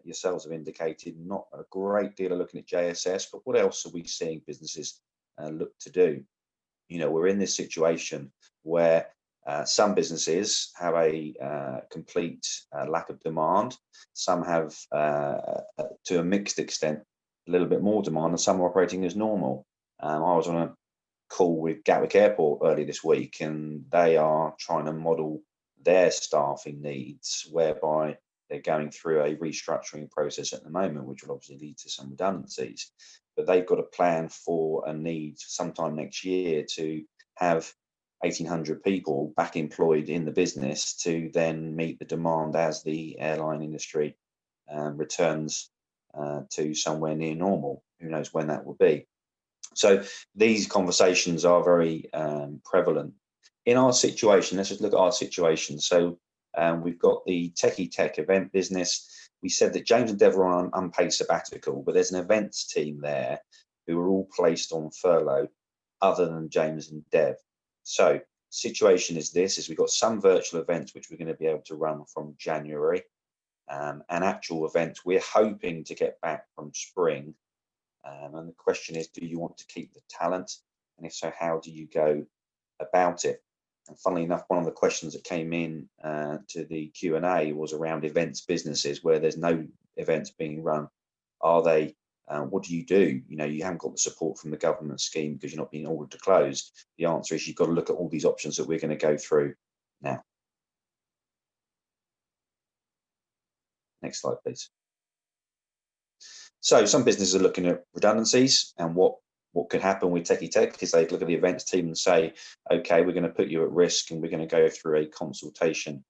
yourselves have indicated, not a great deal are looking at JSS. But what else are we seeing businesses look to do? You know, we're in this situation where some businesses have a complete lack of demand. Some have, to a mixed extent, a little bit more demand, and some are operating as normal. I was on a call with Gatwick Airport earlier this week, and they are trying to model their staffing needs, whereby they're going through a restructuring process at the moment, which will obviously lead to some redundancies. But they've got a plan for a need sometime next year to have 1,800 people back employed in the business to then meet the demand as the airline industry returns to somewhere near normal. Who knows when that will be? So these conversations are very prevalent. In our situation, let's just look at our situation. So we've got the Techie Tech event business. We said that James and Dev are on unpaid sabbatical, but there's an events team there who are all placed on furlough other than James and Dev. So situation is this, is we've got some virtual events which we're going to be able to run from January, and actual events we're hoping to get back from spring. And the question is, do you want to keep the talent? And if so, how do you go about it? And funnily enough, one of the questions that came in to the Q&A was around events businesses where there's no events being run. Are they, what do? You know, you haven't got the support from the government scheme because you're not being ordered to close. The answer is you've got to look at all these options that we're going to go through now. Next slide, please. So some businesses are looking at redundancies, and what could happen with Techie Tech is they look at the events team and say, okay, we're going to put you at risk and we're going to go through a consultation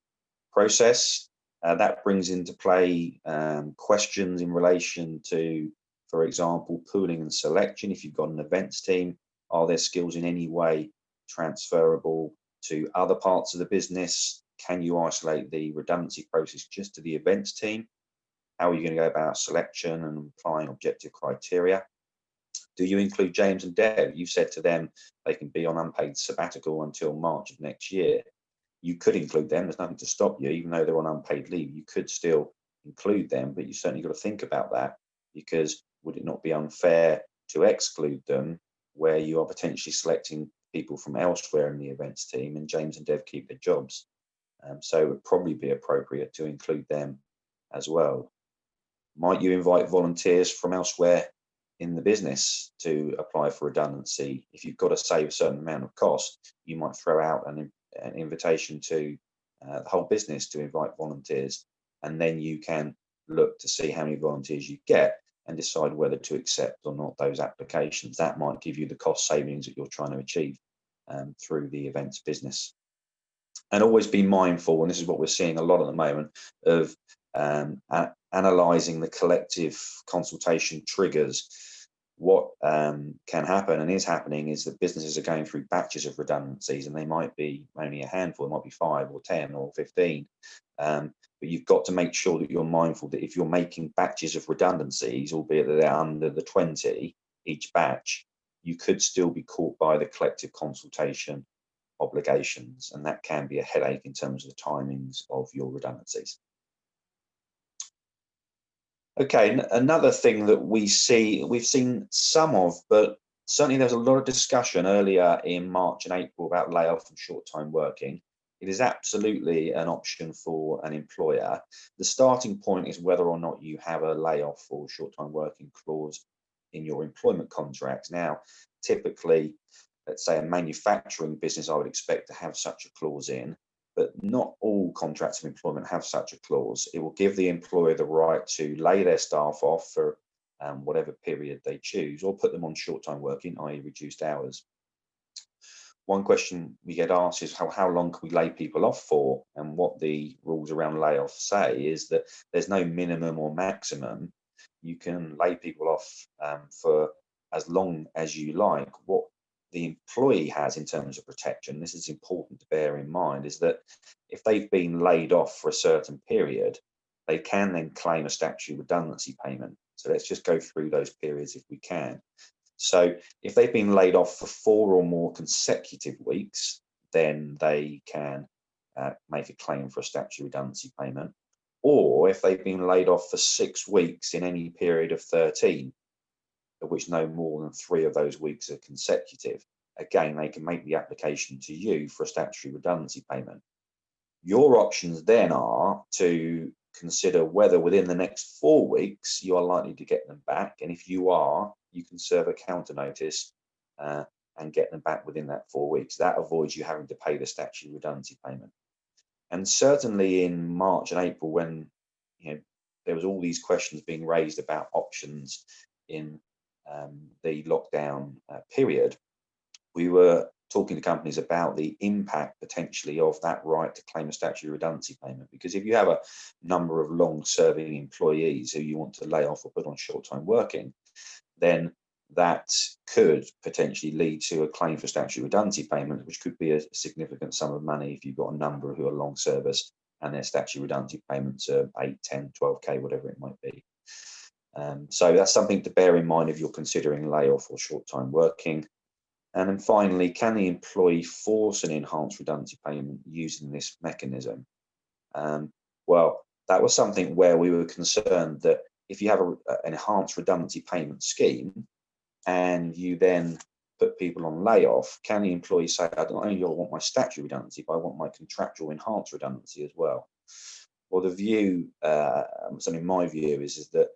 process. That brings into play questions in relation to, for example, pooling and selection. If you've got an events team, are their skills in any way transferable to other parts of the business? Can you isolate the redundancy process just to the events team? How are you going to go about selection and applying objective criteria? Do you include James and Deb? You said to them they can be on unpaid sabbatical until March of next year. You could include them. There's nothing to stop you, even though they're on unpaid leave. You could still include them, but you certainly got to think about that, because would it not be unfair to exclude them where you are potentially selecting people from elsewhere in the events team and James and Deb keep their jobs? So it would probably be appropriate to include them as well. Might you invite volunteers from elsewhere in the business to apply for redundancy? If you've got to save a certain amount of cost, you might throw out an invitation to the whole business to invite volunteers, and then you can look to see how many volunteers you get and decide whether to accept or not those applications. That might give you the cost savings that you're trying to achieve through the events business. And always be mindful, and this is what we're seeing a lot at the moment, of analysing the collective consultation triggers. What can happen and is happening is that businesses are going through batches of redundancies, and they might be only a handful, it might be 5 or 10 or 15. But you've got to make sure that you're mindful that if you're making batches of redundancies, albeit that they're under the 20 each batch, you could still be caught by the collective consultation obligations, and that can be a headache in terms of the timings of your redundancies. Okay, another thing that we've seen some of, but certainly there's a lot of discussion earlier in March and April about layoff and short-time working. It is absolutely an option for an employer. The starting point is whether or not you have a layoff or short-time working clause in your employment contracts. Now, typically, let's say a manufacturing business, I would expect to have such a clause in, but not all contracts of employment have such a clause. It will give the employer the right to lay their staff off for whatever period they choose, or put them on short-time working, i.e. reduced hours. One question we get asked is how long can we lay people off for? And what the rules around layoff say is that there's no minimum or maximum. You can lay people off for as long as you like. What the employee has in terms of protection, this is important to bear in mind, is that if they've been laid off for a certain period, they can then claim a statutory redundancy payment. So let's just go through those periods if we can. So if they've been laid off for 4 or more consecutive weeks, then they can make a claim for a statutory redundancy payment. Or if they've been laid off for 6 weeks in any period of 13, of which no more than 3 of those weeks are consecutive, again, they can make the application to you for a statutory redundancy payment. Your options then are to consider whether within the next 4 weeks you are likely to get them back. And if you are, you can serve a counter notice and get them back within that 4 weeks. That avoids you having to pay the statutory redundancy payment. And certainly in March and April, when there was all these questions being raised about options in the lockdown period, we were talking to companies about the impact potentially of that right to claim a statutory redundancy payment. Because if you have a number of long-serving employees who you want to lay off or put on short-time working, then that could potentially lead to a claim for statutory redundancy payment, which could be a significant sum of money if you've got a number who are long service and their statutory redundancy payments are 8, 10, 12k, whatever it might be. So that's something to bear in mind if you're considering layoff or short-time working. And then finally, can the employee force an enhanced redundancy payment using this mechanism? Well, that was something where we were concerned that if you have an enhanced redundancy payment scheme and you then put people on layoff, can the employee say, I don't only want my statutory redundancy, but I want my contractual enhanced redundancy as well? Well, the view, certainly my view, is that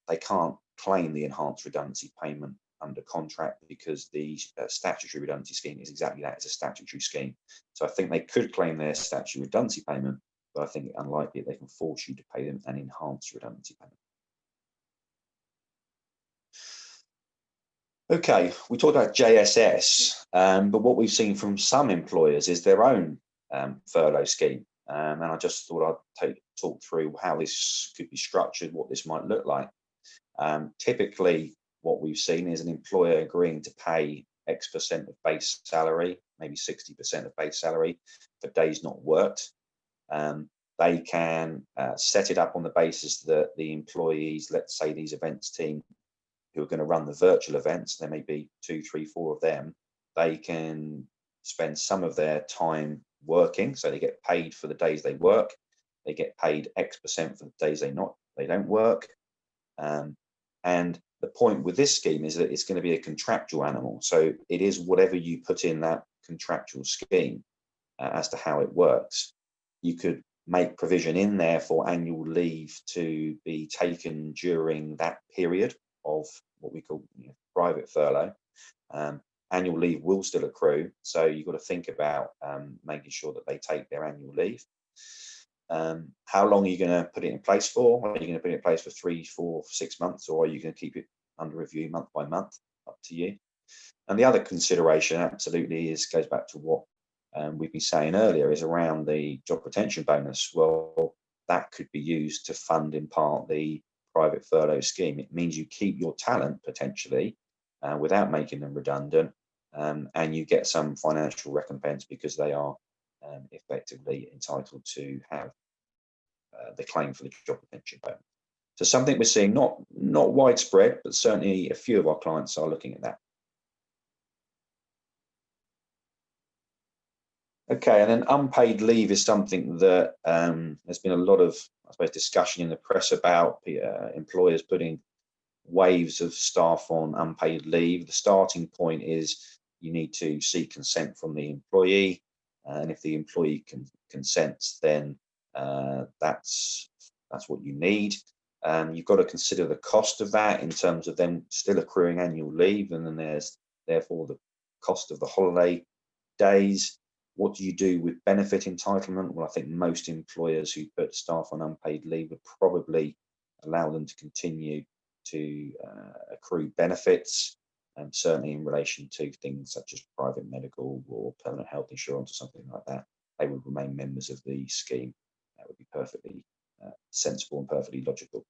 they can't claim the enhanced redundancy payment under contract because the statutory redundancy scheme is exactly that, it's a statutory scheme. So I think they could claim their statutory redundancy payment, but I think unlikely they can force you to pay them an enhanced redundancy payment. Okay, we talked about JSS, but what we've seen from some employers is their own furlough scheme. And I just thought I'd talk through how this could be structured, what this might look like. Typically, what we've seen is an employer agreeing to pay X% of base salary, maybe 60% of base salary for days not worked. They can set it up on the basis that the employees, let's say these events team who are going to run the virtual events, there may be 2, 3, 4 of them, they can spend some of their time working, so they get paid for the days they work, they get paid X% for the days they don't work. And the point with this scheme is that it's going to be a contractual animal, so it is whatever you put in that contractual scheme as to how it works. You could make provision in there for annual leave to be taken during that period of what we call private furlough. Annual leave will still accrue, so you've got to think about making sure that they take their annual leave. How long are you going to put it in place for? Are you going to put it in place for 3, 4, 6 months, or are you going to keep it under review month by month? Up to you. And the other consideration absolutely goes back to what we've been saying earlier, is around the job retention bonus. Well, that could be used to fund in part the private furlough scheme. It means you keep your talent potentially without making them redundant, and you get some financial recompense because they are effectively entitled to have the claim for the job retention bonus. So something we're seeing, not widespread, but certainly a few of our clients are looking at that. Okay, and then unpaid leave is something that there's been a lot of, I suppose, discussion in the press about employers putting waves of staff on unpaid leave. The starting point is you need to seek consent from the employee, and if the employee consents, then that's what you need. You've got to consider the cost of that in terms of them still accruing annual leave, and then there's therefore the cost of the holiday days. What do you do with benefit entitlement? Well, I think most employers who put staff on unpaid leave would probably allow them to continue to accrue benefits, and certainly in relation to things such as private medical or permanent health insurance or something like that, they would remain members of the scheme. That would be perfectly sensible and perfectly logical.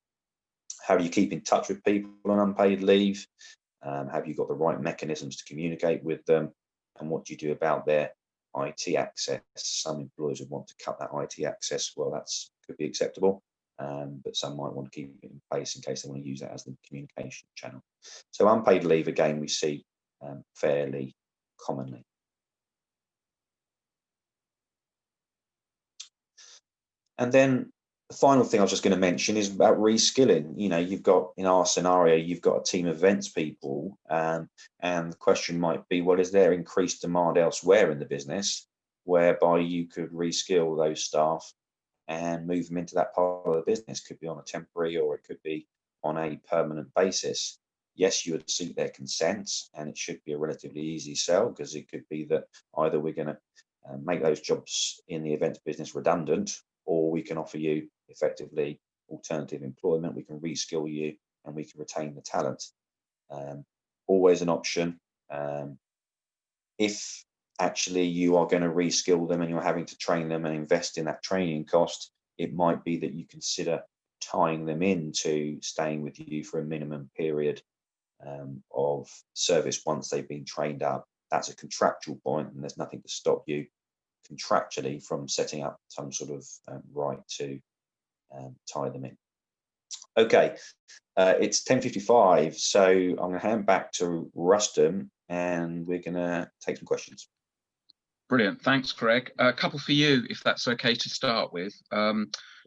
How do you keep in touch with people on unpaid leave? Have you got the right mechanisms to communicate with them? And what do you do about their IT access? Some employers would want to cut that IT access. Well, that's could be acceptable, but some might want to keep it in place in case they want to use that as the communication channel. So unpaid leave, again, we see fairly commonly. And then the final thing I was just going to mention is about reskilling. You've got, in our scenario, you've got a team of events people, and the question might be, well, is there increased demand elsewhere in the business whereby you could reskill those staff and move them into that part of the business? Could be on a temporary, or it could be on a permanent basis. Yes, you would seek their consent, and it should be a relatively easy sell, because it could be that either we're going to make those jobs in the events business redundant, or we can offer you effectively alternative employment. We can reskill you and we can retain the talent. Always an option. If actually you are going to reskill them and you're having to train them and invest in that training cost, it might be that you consider tying them into staying with you for a minimum period of service once they've been trained up. That's a contractual point, and there's nothing to stop you contractually from setting up some sort of right to tie them in. Okay, it's 10:55, so I'm going to hand back to Rustam, and we're going to take some questions. Brilliant, thanks, Craig. A couple for you, if that's okay to start with.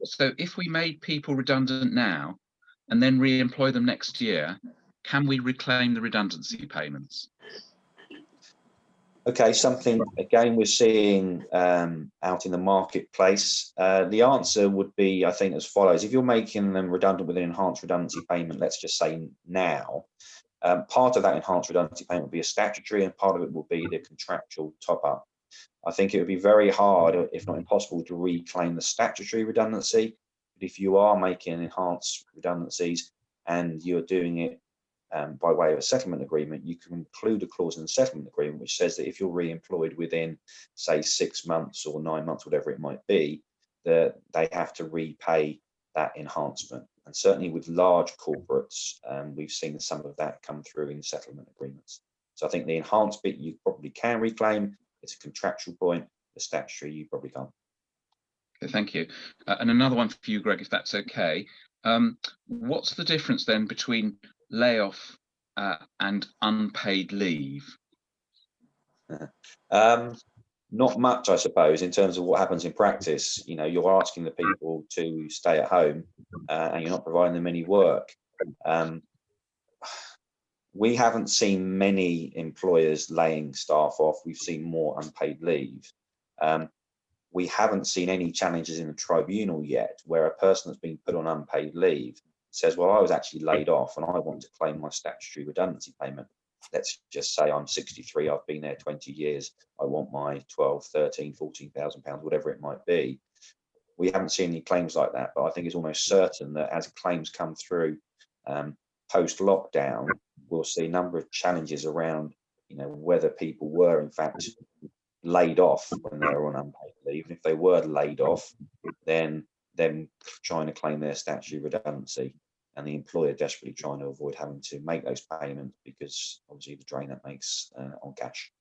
So if we made people redundant now and then re-employ them next year, can we reclaim the redundancy payments? Okay, something again we're seeing out in the marketplace. The answer would be, I think, as follows. If you're making them redundant with an enhanced redundancy payment, let's just say now, part of that enhanced redundancy payment will be a statutory, and part of it will be the contractual top-up I think it would be very hard, if not impossible, to reclaim the statutory redundancy. But if you are making enhanced redundancies and you're doing it by way of a settlement agreement, you can include a clause in the settlement agreement which says that if you're re-employed within, say, 6 months or 9 months, whatever it might be, that they have to repay that enhancement. And certainly with large corporates, we've seen some of that come through in settlement agreements. So I think the enhanced bit you probably can reclaim. It's a contractual point. The statutory you probably can't. Okay, thank you. And another one for you, Greg, if that's okay. What's the difference then between layoff and unpaid leave? Not much, I suppose, in terms of what happens in practice. You know, you're asking the people to stay at home and you're not providing them any work. We haven't seen many employers laying staff off. We've seen more unpaid leave. We haven't seen any challenges in the tribunal yet where a person that's been put on unpaid leave says, well, I was actually laid off and I want to claim my statutory redundancy payment. Let's just say I'm 63, I've been there 20 years. I want my 12, 13, 14,000 pounds, whatever it might be. We haven't seen any claims like that, but I think it's almost certain that as claims come through post-lockdown, we'll see a number of challenges around, you know, whether people were in fact laid off when they were on unpaid leave. And if they were laid off, then them trying to claim their statutory redundancy, and the employer desperately trying to avoid having to make those payments because obviously the drain that makes on cash.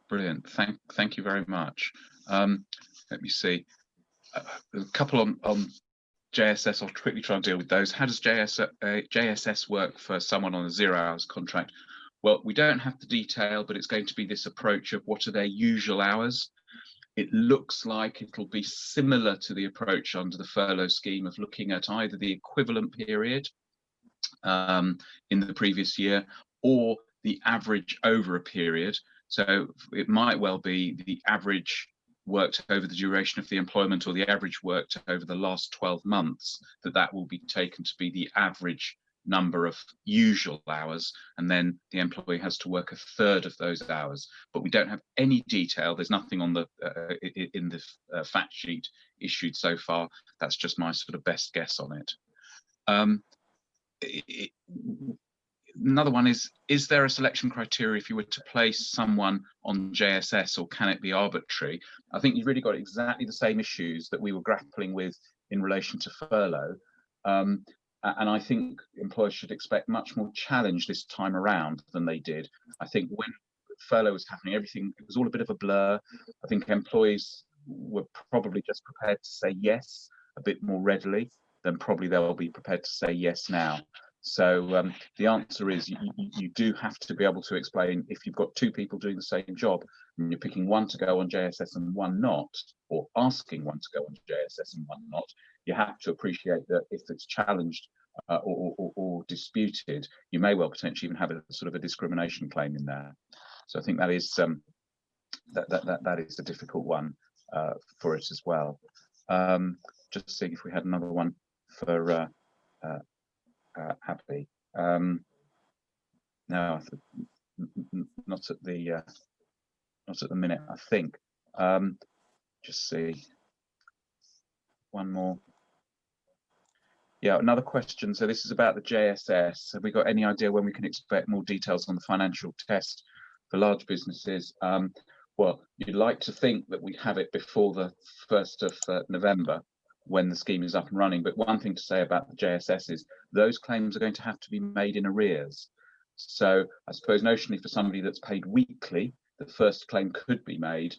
Brilliant. Thank you very much. Let me see. A couple on JSS. I'll quickly try and deal with those. How does JSS work for someone on a 0 hours contract? Well, we don't have the detail, but it's going to be this approach of what are their usual hours. It looks like it'll be similar to the approach under the furlough scheme of looking at either the equivalent period in the previous year or the average over a period. So it might well be the average worked over the duration of the employment or the average worked over the last 12 months, that will be taken to be the average number of usual hours, and then the employee has to work a third of those hours. But we don't have any detail. There's nothing on the in the fact sheet issued so far. That's just my sort of best guess on it. Another one is there a selection criteria if you were to place someone on JSS, or can it be arbitrary? I think you've really got exactly the same issues that we were grappling with in relation to furlough. And I think employers should expect much more challenge this time around than they did. I think when furlough was happening, everything, it was all a bit of a blur. I think employees were probably just prepared to say yes a bit more readily than probably they'll be prepared to say yes now. So the answer is you do have to be able to explain, if you've got two people doing the same job and you're picking one to go on JSS and one not, or asking one to go on JSS and one not, you have to appreciate that if it's challenged or disputed, you may well potentially even have a sort of a discrimination claim in there. So I think that is that is a difficult one for it as well. Just seeing if we had another one for Abby. No, not at the minute, I think. Just see one more. Yeah, another question. So this is about the JSS. Have we got any idea when we can expect more details on the financial test for large businesses? Well, you'd like to think that we have it before the 1st of November, when the scheme is up and running. But one thing to say about the JSS is those claims are going to have to be made in arrears. So I suppose notionally for somebody that's paid weekly, the first claim could be made,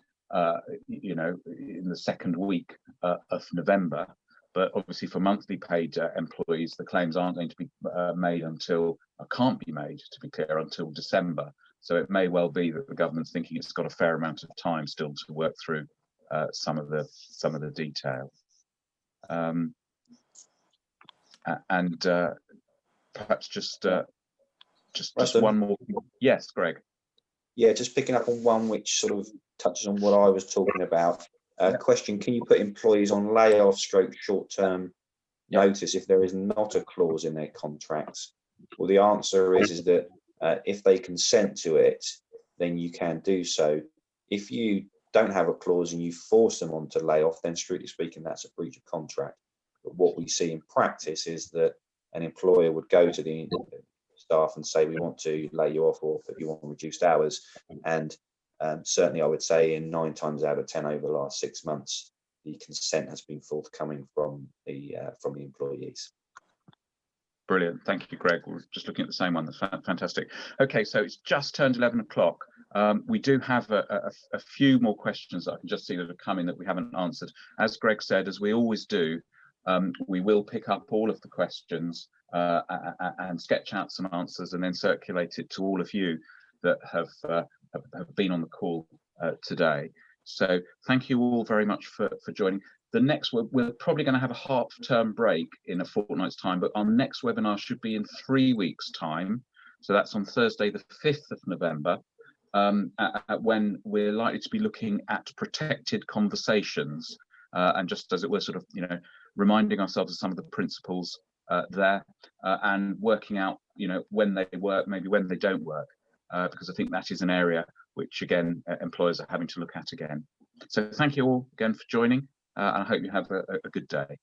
you know, in the second week of November. But obviously for monthly paid employees, the claims aren't going to be made until, can't be made, to be clear, until December. So it may well be that the government's thinking it's got a fair amount of time still to work through some of the detail. And perhaps just one more. Yes, Greg. Yeah, just picking up on one which sort of touches on what I was talking about. Question: can you put employees on layoff / short-term notice if there is not a clause in their contracts? Well, the answer is that if they consent to it, then you can do so. If you don't have a clause and you force them on to lay off, then strictly speaking, that's a breach of contract. But what we see in practice is that an employer would go to the staff and say, we want to lay you off, or if you want reduced hours. And certainly I would say in 9 times out of 10 over the last 6 months, the consent has been forthcoming from the employees. Brilliant. Thank you, Greg. We're just looking at the same one. That's fantastic. Okay, so it's just turned 11 o'clock. We do have a few more questions that I can just see that have come in that we haven't answered. As Greg said, as we always do, we will pick up all of the questions and sketch out some answers and then circulate it to all of you that have been on the call today. So thank you all very much for joining. The next, we're probably going to have a half-term break in a fortnight's time, but our next webinar should be in 3 weeks' time. So that's on Thursday, the 5th of November, when we're likely to be looking at protected conversations, and just as it were, sort of, reminding ourselves of some of the principles there, and working out, when they work, maybe when they don't work, because I think that is an area which, again, employers are having to look at again. So thank you all again for joining. And I hope you have a good day.